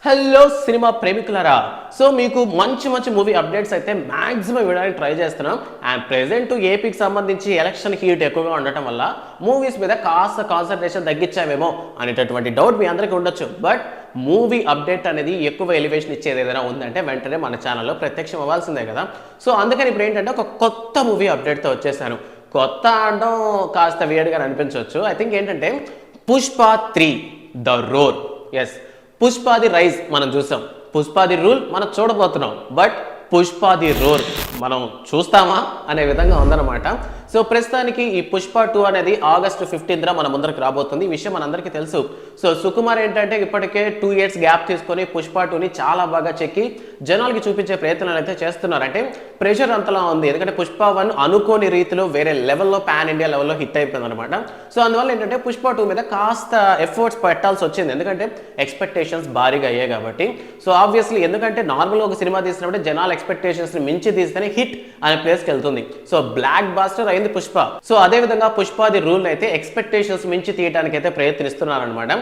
Hello cinema ప్రేమికులారా. So మీకు మంచి మంచి మూవీ అప్డేట్స్ అయితే మాక్సిమం ఇవ్వడానికి ట్రై చేస్తున్నాం. అండ్ ప్రెజెంట్ ఏపీకి సంబంధించి ఎలక్షన్ హీట్ ఎక్కువగా ఉండటం వల్ల మూవీస్ మీద కాస్త కాన్సన్ట్రేషన్ తగ్గించామేమో అనేటటువంటి డౌట్ మీ అందరికీ ఉండొచ్చు. బట్ మూవీ అప్డేట్ అనేది ఎక్కువ ఎలివేషన్ ఇచ్చేది ఏదైనా ఉందంటే వెంటనే మన ఛానల్లో ప్రత్యక్షం అవ్వాల్సిందే కదా. సో అందుకని ఇప్పుడు ఏంటంటే ఒక కొత్త మూవీ అప్డేట్తో వచ్చేసాను. కొత్త అనడం కాస్త వేడిగా అనిపించవచ్చు. ఐ థింక్ ఏంటంటే Pushpa 3 the roar. Yes, Pushpa the rise మనం చూసాం, పుష్పాది రూల్ మనం చూడబోతున్నాం. బట్ పుష్పాది రోర్ మనం చూస్తామా అనే విధంగా ఉందన్నమాట. సో ప్రస్తుతానికి ఈ పుష్ప 2 అనేది ఆగస్టు 15న మన ముందరికి రాబోతుంది. ఈ విషయం మనందరికీ తెలుసు. సో సుకుమార్ ఏంటంటే ఇప్పటికే 2 years గ్యాప్ తీసుకొని పుష్ప 2ని చాలా బాగా చెక్కి జనాలకి చూపించే ప్రయత్నాలు అయితే చేస్తున్నారు. అంటే ప్రెషర్ అంతలా ఉంది, ఎందుకంటే పుష్ప 1 అనుకోని రీతిలో వేరే లెవెల్లో పాన్ ఇండియా లెవెల్లో హిట్ అయిపోయింది అనమాట. సో అందువల్ల ఏంటంటే పుష్ప 2 మీద కాస్త ఎఫర్ట్స్ పెట్టాల్సి వచ్చింది, ఎందుకంటే ఎక్స్పెక్టేషన్స్ భారీగా అయ్యాయి కాబట్టి. సో ఆబ్వియస్లీ ఎందుకంటే నార్మల్గా ఒక సినిమా తీసినప్పుడు జనాల ఎక్స్పెక్టేషన్స్ని మించి తీస్తేనే హిట్ అనే ప్లేస్కి వెళ్తుంది. సో బ్లాక్ బాస్టర్ అయింది పుష్ప. సో అదే విధంగా పుష్పాది రూల్ అయితే ఎక్స్పెక్టేషన్స్ మించి తీయడానికి అయితే ప్రయత్నిస్తున్నారు అనమాట.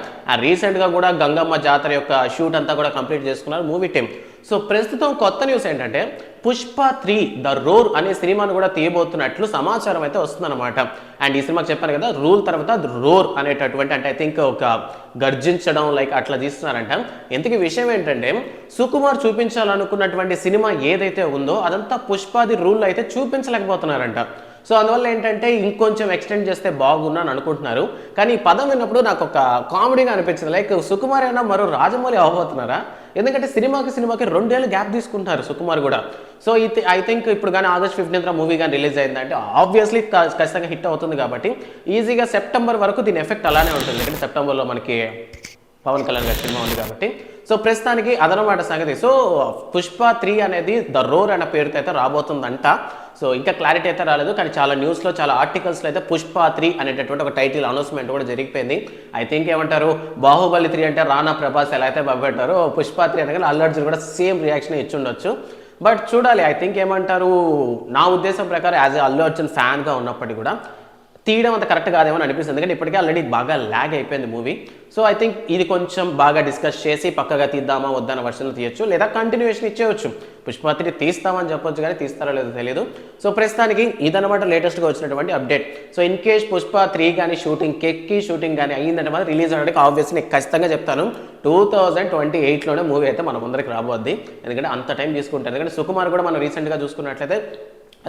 రీసెంట్ గా కూడా గంగమ్మ జాతర యొక్క షూట్ అంతా కూడా కంప్లీట్ చేసుకున్నారు మూవీ టీం. సో ప్రస్తుతం కొత్త న్యూస్ ఏంటంటే పుష్ప 3 ద రోర్ అనే సినిమాను కూడా తీయబోతున్నట్లు సమాచారం అయితే వస్తుందన్నమాట. అండ్ ఈ సినిమాకి చెప్పాను కదా, రూల్ తర్వాత రోర్ అనేటటువంటి, అంటే ఐ థింక్ ఒక గర్జించడం లైక్ అట్లా తీస్తున్నారంట. ఇంతకీ విషయం ఏంటంటే సుకుమార్ చూపించాలనుకున్నటువంటి సినిమా ఏదైతే ఉందో అదంతా పుష్పాది రూల్ అయితే చూపించలేకపోతున్నారంట. సో అందువల్ల ఏంటంటే ఇంకొంచెం ఎక్స్టెండ్ చేస్తే బాగున్నాను అనుకుంటున్నారు. కానీ ఈ పదం విన్నప్పుడు నాకు ఒక కామెడీగా అనిపించింది, లైక్ సుకుమార్ అయినా మరో రాజమౌళి అవ్వబోతున్నారా? ఎందుకంటే సినిమాకి 2 ఏళ్ళు గ్యాప్ తీసుకుంటారు సుకుమార్ కూడా. సో ఐ థింక్ ఇప్పుడు కానీ ఆగస్ట్ 15న మూవీ కానీ రిలీజ్ అయిందంటే ఆబ్వియస్లీ ఖచ్చితంగా హిట్ అవుతుంది కాబట్టి ఈజీగా సెప్టెంబర్ వరకు దీని ఎఫెక్ట్ అలానే ఉంటుంది, ఎందుకంటే సెప్టెంబర్లో మనకి పవన్ కళ్యాణ్ గారి సినిమా ఉంది కాబట్టి. సో ప్రస్తుతానికి అదనమాట సంగతి. సో పుష్ప 3 అనేది ద రోర్ అనే పేరుతో అయితే రాబోతుందంట. సో ఇంకా క్లారిటీ అయితే రాలేదు, కానీ చాలా న్యూస్లో చాలా ఆర్టికల్స్లో అయితే పుష్ప 3 అనేటటువంటి ఒక టైటిల్ అనౌన్స్మెంట్ కూడా జరిగిపోయింది. ఐ థింక్ ఏమంటారు, బాహుబలి 3 అంటే రానా ప్రభాస్ ఎలా అయితే భయపెట్టారో పుష్ప 3 అనగానే అల్లు అర్జున్ కూడా సేమ్ రియాక్షన్ ఇచ్చి ఉండొచ్చు. బట్ చూడాలి. ఐ థింక్ ఏమంటారు, నా ఉద్దేశం ప్రకారం యాజ్ ఏ అల్లు అర్జున్ ఫ్యాన్గా ఉన్నప్పటికీ కూడా తీయడం అంత కరెక్ట్ కాదేమో అనిపిస్తుంది, ఎందుకంటే ఇప్పటికే ఆల్రెడీ బాగా ల్యాగ్ అయిపోయింది మూవీ. సో ఐ థింక్ ఇది కొంచెం బాగా డిస్కస్ చేసి పక్కగా తీద్దామా వద్దన్న వర్షన్లు తీయొచ్చు, లేదా కంటిన్యూషన్ ఇచ్చేయచ్చు. పుష్ప 3 తీస్తామని చెప్పొచ్చు, కానీ తీస్తారో లేదో తెలియదు. సో ప్రస్తుతానికి ఇదన్నమాట లేటెస్ట్గా వచ్చినటువంటి update. So in case Pushpa 3 కానీ షూటింగ్ కానీ అయ్యిందంటే మాత్రం రిలీజ్ అవ్వడానికి ఆబ్వియస్లీ నేను ఖచ్చితంగా చెప్తాను 2028లోనే మూవీ అయితే మన ముందరికి రాబోద్ది, ఎందుకంటే అంత టైం తీసుకుంటారు. ఎందుకంటే సుకుమార్ కూడా మనం రీసెంట్గా చూసుకున్నట్లయితే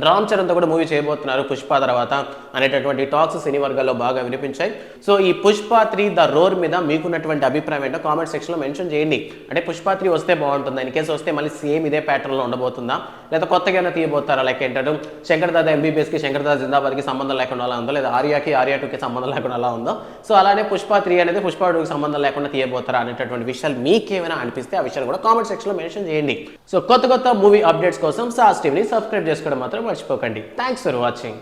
రామ్ చరణ్తో కూడా మూవీ చేయబోతున్నారు పుష్ప తర్వాత అనేటటువంటి టాక్స్ సినీ వర్గాల్లో బాగా వినిపించాయి. సో ఈ పుష్ప 3 ద రోర్ మీద మీకున్నటువంటి అభిప్రాయం ఏంటో కామెంట్ సెక్షన్లో మెన్షన్ చేయండి. అంటే పుష్ప 3 వస్తే బాగుంటుందా, ఇన్ కేసు వస్తే మళ్ళీ సేమ్ ఇదే ప్యాటర్న్లో ఉండబోతుందా, లేదా కొత్తగా తీయబోతారా? లైక్ ఏంటంటే శంకర్ దాదా ఎంబీబీఎస్కి శంకర్ దాదా జిందాబాద్కి సంబంధం లేకుండా అలా ఉందో, లేదా ఆర్యా 2కి సంబంధం లేకుండా అలా ఉందో. సో అలానే పుష్ప 3 అనేది పుష్ప 2కి సంబంధం లేకుండా తీయబోతారా అనేటటువంటి విషయాలు మీకేమైనా అనిపిస్తే ఆ విషయాలు కూడా కామెంట్ సెక్షన్లో మెన్షన్ చేయండి. సో కొత్త మూవీ అప్డేట్స్ కోసం సాస్ టీవీని సబ్స్క్రైబ్ చేసుకోవడం మాత్రం మర్చిపోకండి. Thanks for watching.